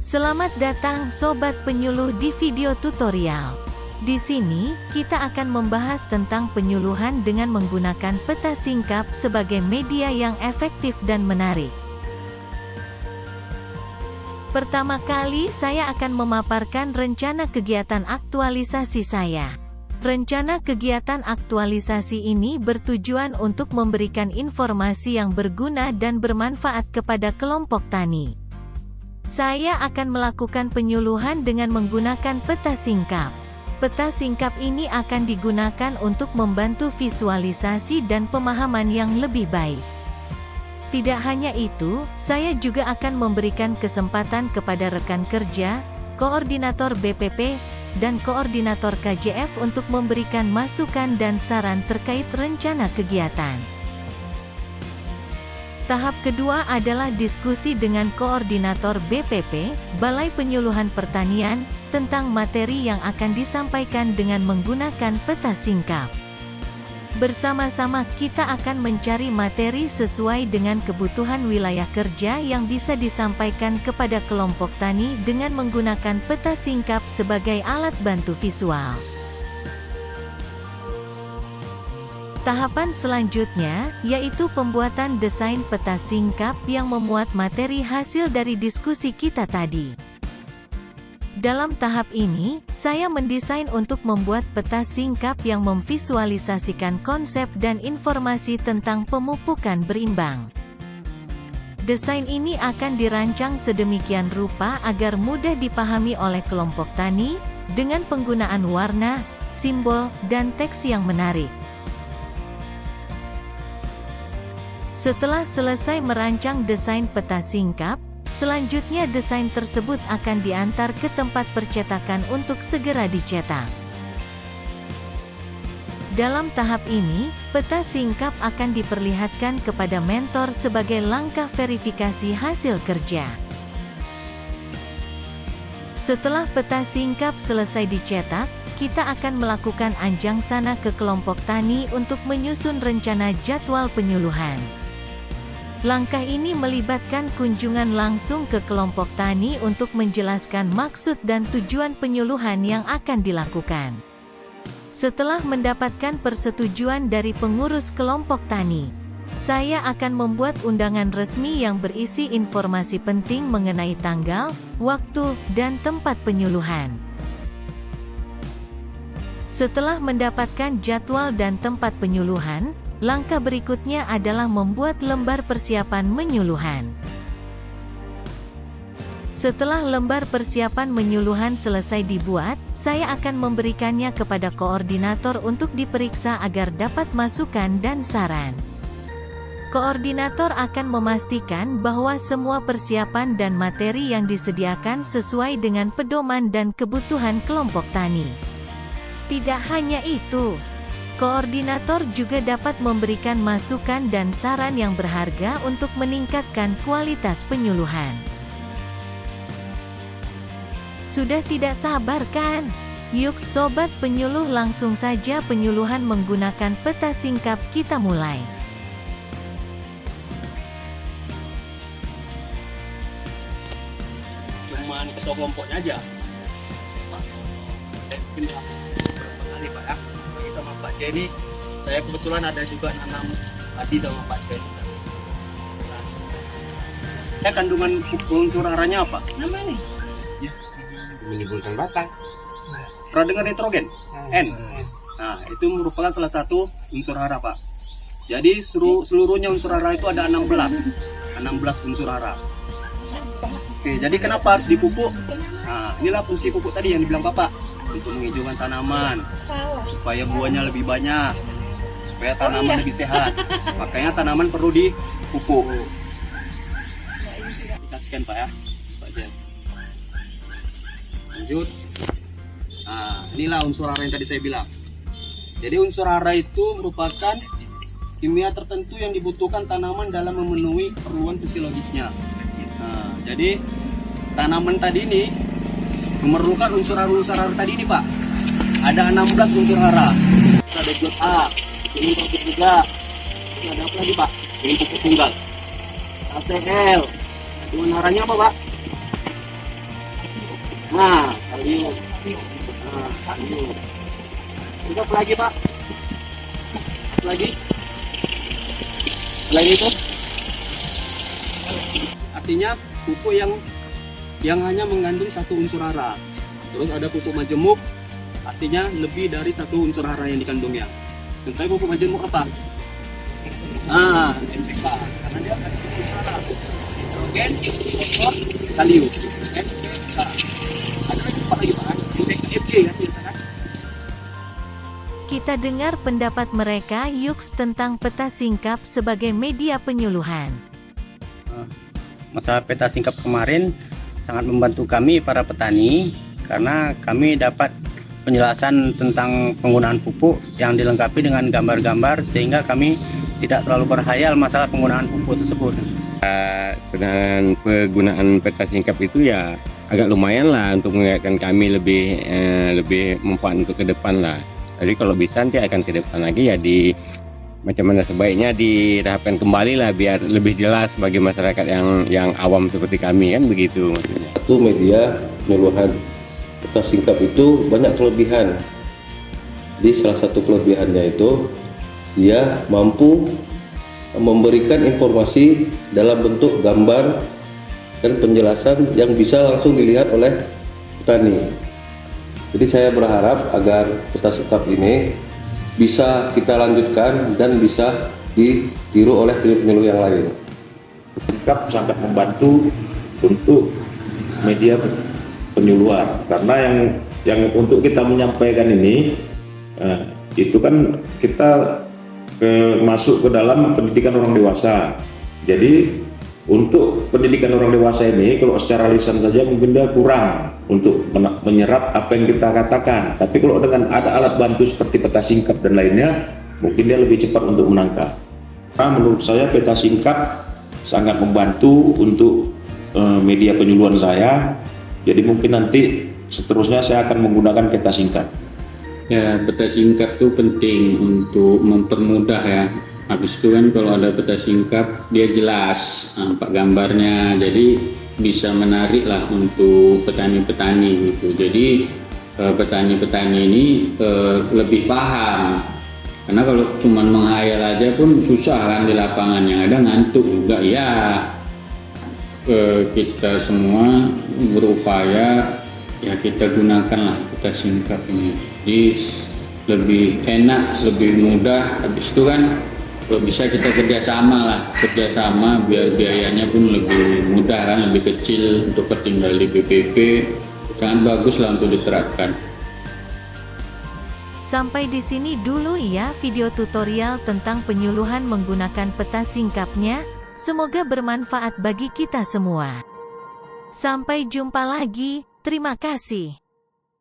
Selamat datang Sobat Penyuluh di video tutorial. Di sini, kita akan membahas tentang penyuluhan dengan menggunakan peta singkap sebagai media yang efektif dan menarik. Pertama kali saya akan memaparkan rencana kegiatan aktualisasi saya. Rencana kegiatan aktualisasi ini bertujuan untuk memberikan informasi yang berguna dan bermanfaat kepada kelompok tani. Saya akan melakukan penyuluhan dengan menggunakan peta singkap. Peta singkap ini akan digunakan untuk membantu visualisasi dan pemahaman yang lebih baik. Tidak hanya itu, saya juga akan memberikan kesempatan kepada rekan kerja, koordinator BPP, dan koordinator KJF untuk memberikan masukan dan saran terkait rencana kegiatan. Tahap kedua adalah diskusi dengan koordinator BPP, Balai Penyuluhan Pertanian, tentang materi yang akan disampaikan dengan menggunakan peta singkap. Bersama-sama kita akan mencari materi sesuai dengan kebutuhan wilayah kerja yang bisa disampaikan kepada kelompok tani dengan menggunakan peta singkap sebagai alat bantu visual. Tahapan selanjutnya, yaitu pembuatan desain peta singkap yang memuat materi hasil dari diskusi kita tadi. Dalam tahap ini, saya mendesain untuk membuat peta singkap yang memvisualisasikan konsep dan informasi tentang pemupukan berimbang. Desain ini akan dirancang sedemikian rupa agar mudah dipahami oleh kelompok tani, dengan penggunaan warna, simbol, dan teks yang menarik. Setelah selesai merancang desain peta singkap, selanjutnya desain tersebut akan diantar ke tempat percetakan untuk segera dicetak. Dalam tahap ini, peta singkap akan diperlihatkan kepada mentor sebagai langkah verifikasi hasil kerja. Setelah peta singkap selesai dicetak, kita akan melakukan anjang sana ke kelompok tani untuk menyusun rencana jadwal penyuluhan. Langkah ini melibatkan kunjungan langsung ke kelompok tani untuk menjelaskan maksud dan tujuan penyuluhan yang akan dilakukan. Setelah mendapatkan persetujuan dari pengurus kelompok tani, saya akan membuat undangan resmi yang berisi informasi penting mengenai tanggal, waktu, dan tempat penyuluhan. Setelah mendapatkan jadwal dan tempat penyuluhan, langkah berikutnya adalah membuat lembar persiapan menyuluhan. Setelah lembar persiapan menyuluhan selesai dibuat, saya akan memberikannya kepada koordinator untuk diperiksa agar dapat masukan dan saran. Koordinator akan memastikan bahwa semua persiapan dan materi yang disediakan sesuai dengan pedoman dan kebutuhan kelompok tani. Tidak hanya itu, koordinator juga dapat memberikan masukan dan saran yang berharga untuk meningkatkan kualitas penyuluhan. Sudah tidak sabar kan? Yuk Sobat Penyuluh, langsung saja penyuluhan menggunakan peta singkap kita mulai. Cuma ketua kelompoknya aja. Pindah berapa kali Pak ya? Sama Pak C ini, saya kebetulan ada juga nanam padi sama Pak C. Saya kandungan unsur haranya apa? Nama ini? Ya, Menimbulkan batang. pernah dengar nitrogen? N. Nah, itu merupakan salah satu unsur hara Pak. Jadi seluruhnya unsur hara itu ada 16 unsur hara. Oke, jadi kenapa harus dipupuk? Nah, inilah fungsi pupuk tadi yang dibilang Bapak, untuk menghijaukan tanaman, supaya buahnya lebih banyak, supaya tanaman lebih sehat. Makanya tanaman perlu dipupuk. Dikasihkan Pak ya, Pak Jen. Lanjut. Nah, inilah unsur hara yang tadi saya bilang. Jadi unsur hara itu merupakan kimia tertentu yang dibutuhkan tanaman dalam memenuhi keperluan fisiologisnya. Nah, jadi tanaman tadi ini memerlukan unsur hara tadi ini Pak. Ada 16 unsur hara. Ada jod A, ini pupuk juga. Ini ada apa lagi Pak? Ini pupuk tunggal. ACL. Dengan haranya apa Pak? Nah, kalium. Nah, kalium. Kita apa lagi, Pak? Apa lagi? Selain itu? Artinya pupuk yang hanya mengandung satu unsur hara. Terus ada pupuk majemuk, artinya lebih dari satu unsur hara yang dikandungnya. Contohnya pupuk majemuk apa? Nah, NPK. Karena dia ada unsur hara. Nitrogen, fosfor, kalium. NPK. Ada lagi apa lagi, Pak? NPK, FG kan biasa. Kita dengar pendapat mereka yuk tentang peta singkap sebagai media penyuluhan. Masa peta singkap kemarin sangat membantu kami para petani karena kami dapat penjelasan tentang penggunaan pupuk yang dilengkapi dengan gambar-gambar sehingga kami tidak terlalu berhayal masalah penggunaan pupuk tersebut. Dengan penggunaan peta singkap itu ya agak lumayan lah untuk mengingatkan kami lebih manfaat untuk ke depan lah. Jadi kalau bisa nanti akan ke depan lagi ya macam mana sebaiknya diterapkan kembali lah biar lebih jelas bagi masyarakat yang awam seperti kami kan begitu maksudnya. Satu media penyuluhan peta singkap itu banyak kelebihan. Di salah satu kelebihannya itu dia mampu memberikan informasi dalam bentuk gambar dan penjelasan yang bisa langsung dilihat oleh petani. Jadi saya berharap agar peta singkap ini bisa kita lanjutkan dan bisa ditiru oleh penyuluh yang lain. Singkap sangat membantu untuk media penyuluhan karena yang untuk kita menyampaikan ini itu kan kita masuk ke dalam pendidikan orang dewasa. Jadi untuk pendidikan orang dewasa ini kalau secara lisan saja mungkin dia kurang untuk menyerap apa yang kita katakan, tapi kalau dengan ada alat bantu seperti peta singkap dan lainnya mungkin dia lebih cepat untuk menangkap. Nah, menurut saya peta singkap sangat membantu untuk media penyuluhan saya, jadi mungkin nanti seterusnya saya akan menggunakan peta singkap. Ya, peta singkap itu penting untuk mempermudah ya. Habis itu kan kalau ada peta singkap dia jelas nampak gambarnya, jadi bisa menarik lah untuk petani-petani gitu. Jadi petani-petani ini lebih paham, karena kalau cuma menghayal aja pun susah kan di lapangan, yang ada ngantuk juga ya. Kita semua berupaya ya kita gunakanlah peta singkap ini, jadi lebih enak, lebih mudah. Habis itu kan bisa kita kerjasama biar biayanya pun lebih mudah kan, lebih kecil untuk ketinggal di BPP. Sangat bagus lah untuk diterapkan. Sampai di sini dulu ya video tutorial tentang penyuluhan menggunakan peta singkapnya. Semoga bermanfaat bagi kita semua. Sampai jumpa lagi, terima kasih.